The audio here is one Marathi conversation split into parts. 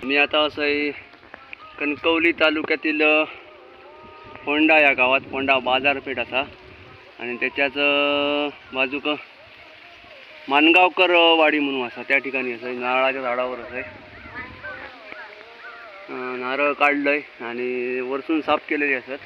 मी आता असं कणकवली तालुक्यातील फोंडा या गावात फोंडा बाजारपेठ असा आणि त्याच्याच बाजूक मानगावकर वाडी म्हणून असा त्या ठिकाणी असं नारळाच्या झाडावर असं नारळ काढलंय आणि वरसून साफ केलेली असत.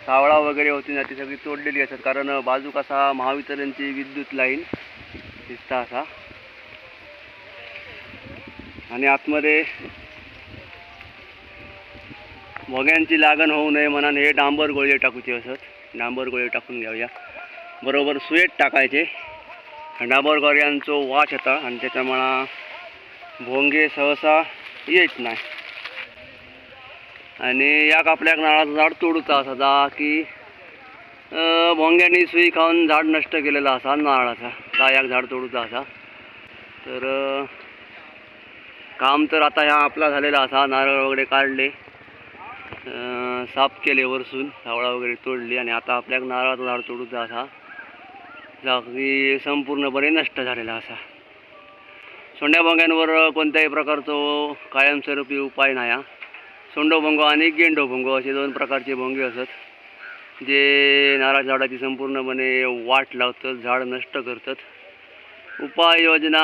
सावळा वगैरे होती ना ती सगळी तोडलेली असत कारण बाजूक असा महावितरणची विद्युत लाईन दिसता असा आणि आतमध्ये भोग्यांची लागण होऊ नये म्हणून हे डांबर गोळे टाकूचे असत. डांबर गोळे टाकून घ्यावया. बरोबर सुयेत टाकायचे. डांबर गोळ्यांचो वास येता आणि त्याच्यामुळे भोंगे सहसा येत नाही. आणि याक आपल्याक नारळाचं झाड तोडूचा असा जा की भोंग्यांनी सुई खाऊन झाड नष्ट केलेला असा नारळाचा ता याक झाड तोडूचा असा. तर काम तर आता ह्या आपला झालेला असा. नारळ वगैरे काढले, साफ केले, वरसून सावळा वगैरे तोडली आणि आता आपल्याक नारळाचं झाड तोडूचा असा जा की संपूर्णपणे नष्ट झालेला असा. सोंड्या भोंग्यांवर कोणत्याही प्रकारचा कायमस्वरूपी उपाय नाही. सोंडो भोंगो आणि गेंडो भोंगो असे दोन प्रकारचे भोंगे असत जे नारळ झाडाची संपूर्णपणे वाट लावतात, झाड नष्ट करतात. उपाययोजना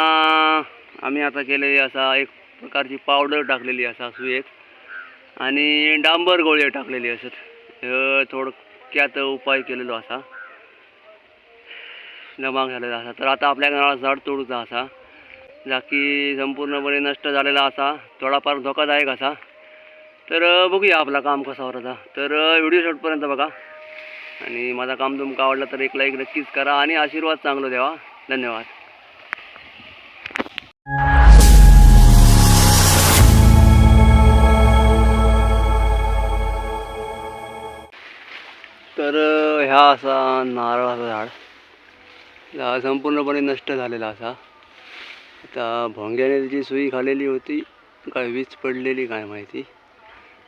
आम्ही आता केलेली असा एक प्रकारची पावडर टाकलेली असा सुयेत आणि डांबर गोळे टाकलेली असत. थोडक्यात उपाय केलेलो असा नमाग झालेला असा. तर आता आपल्या नारळाचं झाड तोडूचा असा जा की संपूर्णपणे नष्ट झालेला असा, थोडाफार धोकादायक असा. तर बघूया आपला काम कसा होता. तर व्हिडिओ शेवटपर्यंत बघा आणि माझा काम तुमका आवडला तर एक लाईक नक्कीच करा आणि आशीर्वाद चांगला द्यावा. धन्यवाद. तर ह्या असा नारळाचा झाड संपूर्णपणे नष्ट झालेला असा. आता भोंग्याने त्याची सुई खाल्लेली होती काय वीज पडलेली काय माहिती.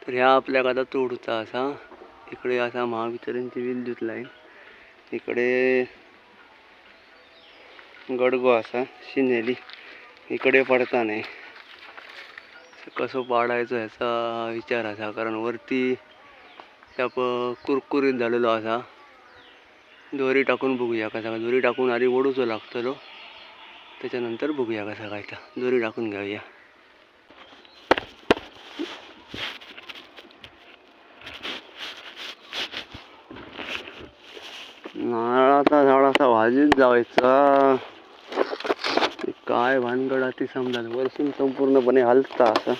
तर ह्या आपल्याक आता तोडूचा असा. इकडे असा महावितरणची विद्युत लाईन, इकडे गडगो असा शिनेली, इकडे पडता नाही. कसं पाडायचं ह्याचा विचार असा कारण वरती त्याप कुरकुरीत झालेलो असा. दोरी टाकून बघूया कसा. दोरी टाकून आधी ओढूचो लागतलो, त्याच्यानंतर बघूया कसा काय. दोरी टाकून घ्यावया. नारळाचा झाड असा भाजीत जावायचा काय भानगड ती समजा. वरसून संपूर्णपणे हलता असा,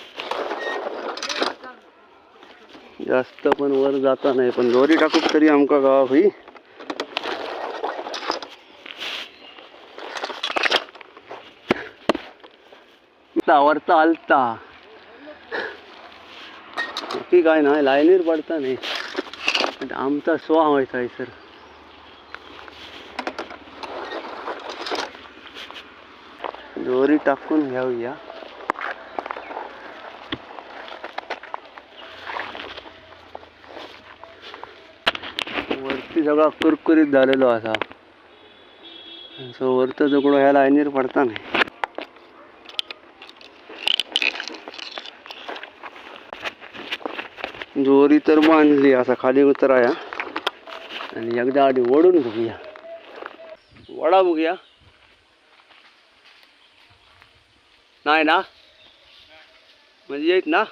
जास्त पण वर जाता नाही. पण दोरी टाकून तरी आमका गावा होई. वरचा हलता की काय नाही, लाईनीर पडता नाही. आमचा स्वा व्हायचा आहे सर. दोरी टाकून घ्यावया. वरती सगळा कुरकुरीत झालेलो असा. सो वरचा जगडो ह्या लाईनीर पडता नाही. दोरी तर बांधली असा खाली उतराया आणि एकदा आधी ओढून बघूया. वडा बघूया. नाही ना म्हणजे येत ना.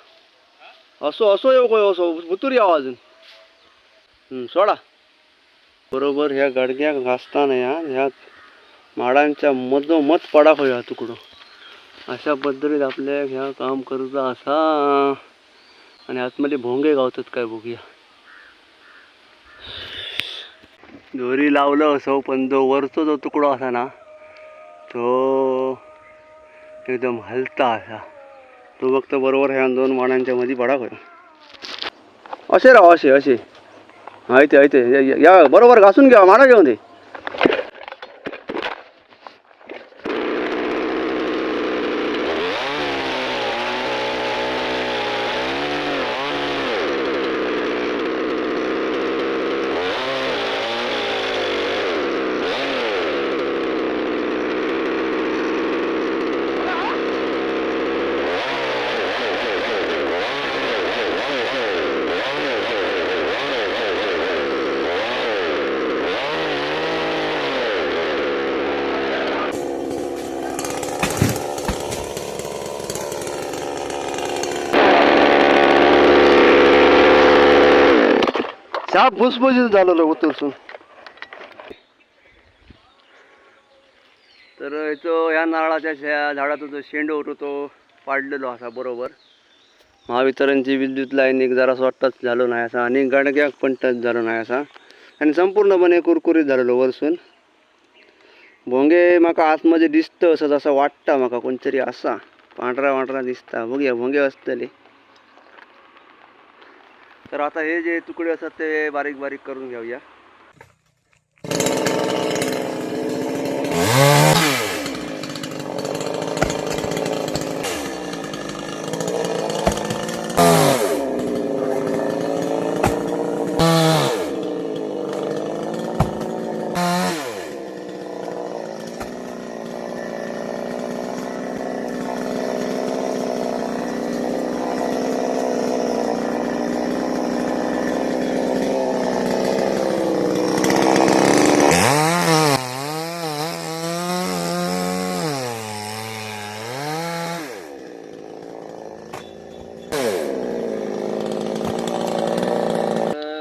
असो असो येऊ काय असो उतूर यावं अजून. सोडा. बरोबर ह्या गडग्या घासताना ह्या माडांच्या मधोमध पडा होया तुकडो. अशा पद्धतीत आपल्या ह्या काम करूचा असा. आणि आतमध्ये भोंगे गावतात काय बघूया. दोरी लावलं असो पण जो वरचा जो तुकडो असा ना तो एकदम हलता असा. तो फक्त बरोबर ह्या दोन माडांच्या मध्ये पडा होय. असे राव असे असे माहिती आहे या बरोबर घासून घ्या माडाच्या मध्ये. साप भुसभुशीत झालेलं उतरसून. तर ह्या नारळाच्या झाडाचा जो शेंडो होतो तो पाडलेलो असा बरोबर. महावितरणची विद्युत लाईन एक जरा टच झालो नाही असा आणि गडग्याक पण टच झालो नाही असा आणि संपूर्णपणे कुरकुरीत झालेलो वरसून. भोंगे म्हाका आतमध्ये दिसतं असं जसं वाटतं म्हाका कोणतरी असा पांढरा पांढरा दिसता. बघूया भोंगे असतले. तर आता हे जे तुकडे असतात ते बारीक बारीक करून घेऊया.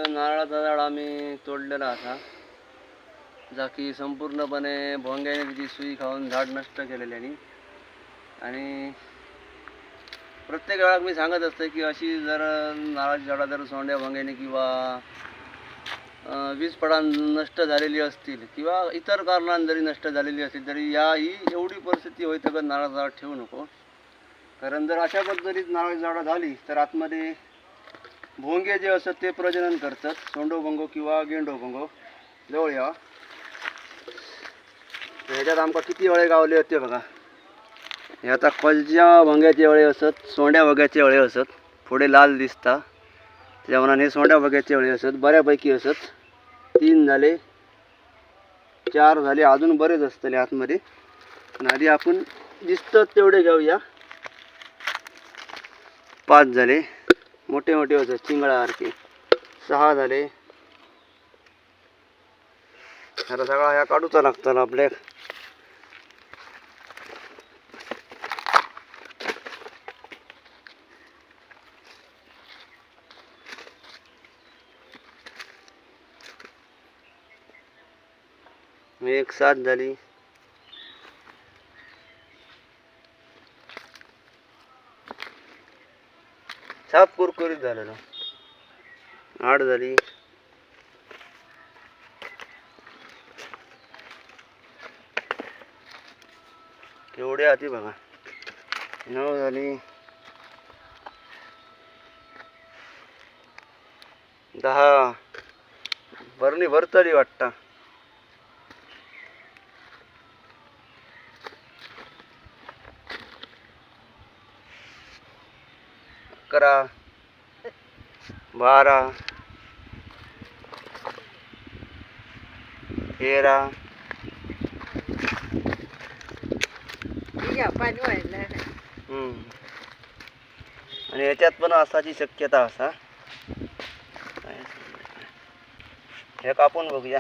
नारळाचा झाड आम्ही तोडलेला असा जा की संपूर्णपणे भोंग्याने तिची सुई खाऊन झाड नष्ट केलेल्यानी. आणि प्रत्येक वेळात मी सांगत असते की अशी जर नारळाची झाडं जर सोंड्या भोंग्याने किंवा वीज पडान नष्ट झालेली असतील किंवा इतर कारणाने जरी नष्ट झालेली असतील तरी ही एवढी परिस्थिती होईल तर नारळाचं झाड ठेवू नको. कारण जर अशा पद्धतीत नारळाची झाडं झाली तर आतमध्ये भोंगे जे असतात ते प्रजनन करतात. सोंडो भोंगो किंवा गेंडो भोंगो. जवळ या. ह्याच्यात आमका किती अळे गावले होते बघा. हे आता कलच्या भोंग्याचे अळे असत, सोंड्या भोंग्याचे अळे असत. थोडे लाल दिसता त्या मनाने सोंड्या भोंग्याचे अळे असत. बऱ्यापैकी असत. 3 झाले, 4 झाले, अजून बरेच असतले आतमध्ये. आधी आपण दिसतात तेवढे घेऊया. 5 झाले, मोठे मोठे असत चिंगळासारखे. 6 झाले. आता सगळा ह्या काढूचा लागताना आपल्याक. एक 7 झाली. 7 कुरकुरीत झालेलं. 8 झाली. 9 आती बघा. 9 झाली. 10 भरणी भरतली वाटतं. 11 12 13 आणि याच्यात पण असाची शक्यता असा. हे कापून बघूया.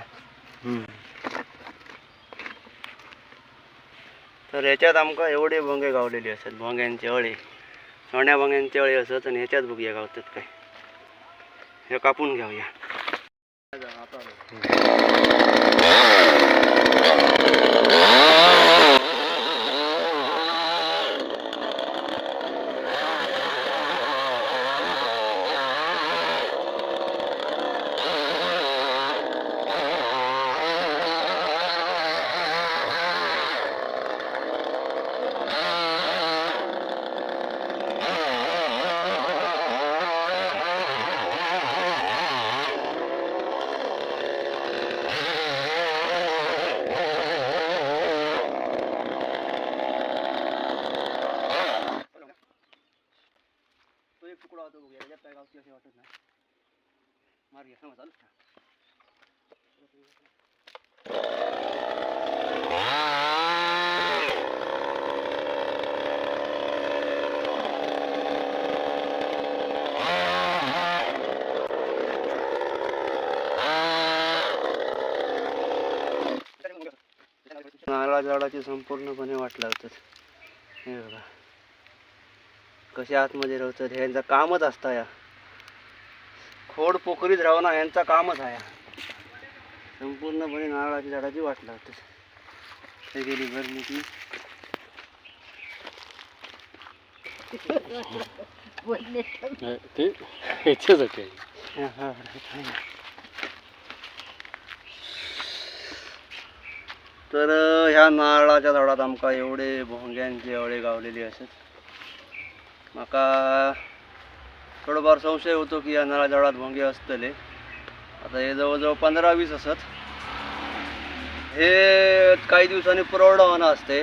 तर याच्यात आमका एवढे भोंगे गावलेले असतात. भोंग्यांचे अळे, सोन्या भोंग्यांचे अळे असत. आणि ह्याच्यात बघूया गावतात काय. हे कापून घेऊया. तुकडा होतो बघूया. याच्यात काय गावची असे वाटत नाही. मारूया समज चालू. नारळाच्या झाडाची संपूर्णपणे वाट लावतात. हे बघा कसे आतमध्ये राहतात. ह्यांचं कामच असतं या खोड पोखरीत राहणं यांचा कामच आहे. संपूर्णपणे नारळाची झाडाची वाट लावते. हे गेली भरली ती. ते ह्याच्यासाठी तर ह्या नारळाच्या झाडात आमका एवढे भोंग्यांचे एवढे गावलेले असत. माका थोडंफार संशय होतो की या नारळाच्या झाडात भोंगे असतले. आता हे जवळजवळ 15-20 असत. हे काही दिवसांनी प्रौढ असते,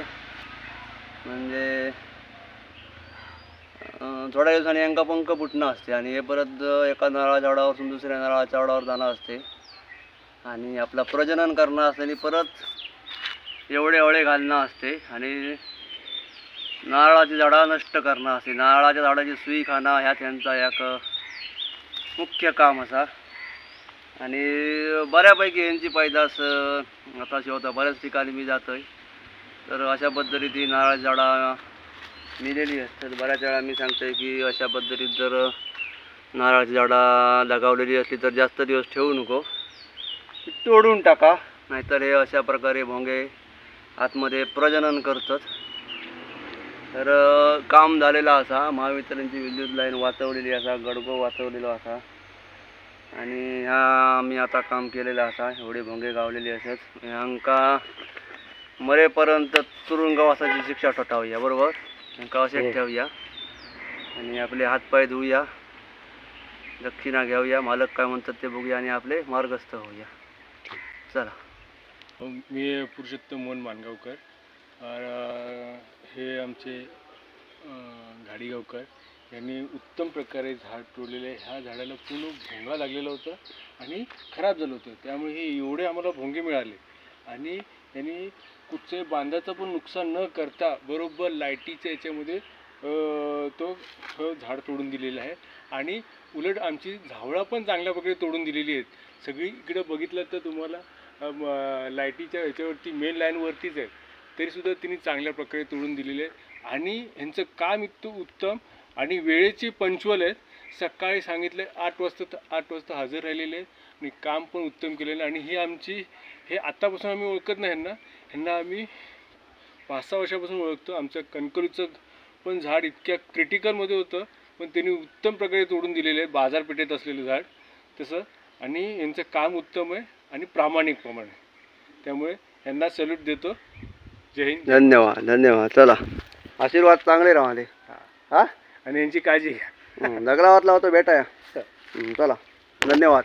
म्हणजे थोड्या दिवसांनी यांका पंख फुटणं असते आणि हे परत एका नारळाच्या झाडावरून दुसऱ्या नारळाच्या झाडावर जाणं असते आणि आपला प्रजनन करणं असल्याने परत एवढे घालणं असते आणि नारळाची झाडं नष्ट करणं असते. नारळाच्या झाडाची सुई खाणं ह्या त्यांचा एक मुख्य काम असा. आणि बऱ्यापैकी यांची पैदास आता शेवता बऱ्याच ठिकाणी मी जातोय, तर अशा पद्धतीत ही नारळाची झाडं मिलेली असतात. बऱ्याच वेळा मी सांगतोय की अशा पद्धतीत जर नारळाची झाडं लगावलेली असली तर जास्त दिवस ठेवू नको, तोडून टाका. नाहीतर हे अशा प्रकारे भोंगे आतमध्ये प्रजनन करतात. तर काम झालेलं असा. महावितरणची विद्युत लाईन वाचवलेली असा, गडगो वाचवलेलो असा आणि ह्या आम्ही आता काम केलेलं असा. एवढे भोंगे गावलेले असत. ह्यांका मरेपर्यंत तुरुंगवासाची शिक्षा ठोठावूया, बरोबर. ह्यांका असेच ठेवूया आणि आपले हातपाय धुवूया, दक्षिणा घेऊया, मालक काय म्हणतात ते बघूया आणि आपले मार्गस्थ होऊया. चला. मी पुरुषोत्तम मोहन मानगावकर. हे आमचे घाडीगावकर यांनी उत्तम प्रकारे झाड तोडलेले. ह्या झाडाला पूर्ण भोंगा लागलेला होता आणि खराब झालं होतं, त्यामुळे हे एवढे आम्हाला भोंगे मिळाले. आणि यांनी कुठचे बांधाचं पण नुकसान न करता बरोबर लाईटीच्या याच्यामध्ये तो झाड तोडून दिलेलं आहे. आणि उलट आमची झावळं पण चांगल्या प्रकारे तोडून दिलेली आहेत. सगळी इकडं बघितलं तर तुम्हाला लाईटीच्या ह्याच्यावरती मेन लाईनवरतीच आहे, तरीसुद्धा तिने चांगल्या प्रकारे तोडून दिलेले आहेत. आणि ह्यांचं काम इतकं उत्तम आणि वेळेचे पंच्युअल आहेत. सकाळी सांगितले 8 वाजता हजर राहिलेले आहेत आणि काम पण उत्तम केलेलं. आणि ही आमची हे आत्तापासून आम्ही ओळखत नाही ह्यांना आम्ही 5-6 वर्षापासून ओळखतो. आमचं कणकवलीचं पण झाड इतक्या क्रिटिकलमध्ये होतं, पण त्यांनी उत्तम प्रकारे तोडून दिलेलं आहे, बाजारपेठेत असलेलं झाड तसं. आणि यांचं काम उत्तम आहे आणि प्रामाणिकप्रमाणे, त्यामुळे यांना सॅल्यूट देतो. जय हिंद. धन्यवाद. चला, आशीर्वाद चांगले राहिले. आणि यांची काळजी घ्या. दगडावातला होतो बेटा. चला, धन्यवाद.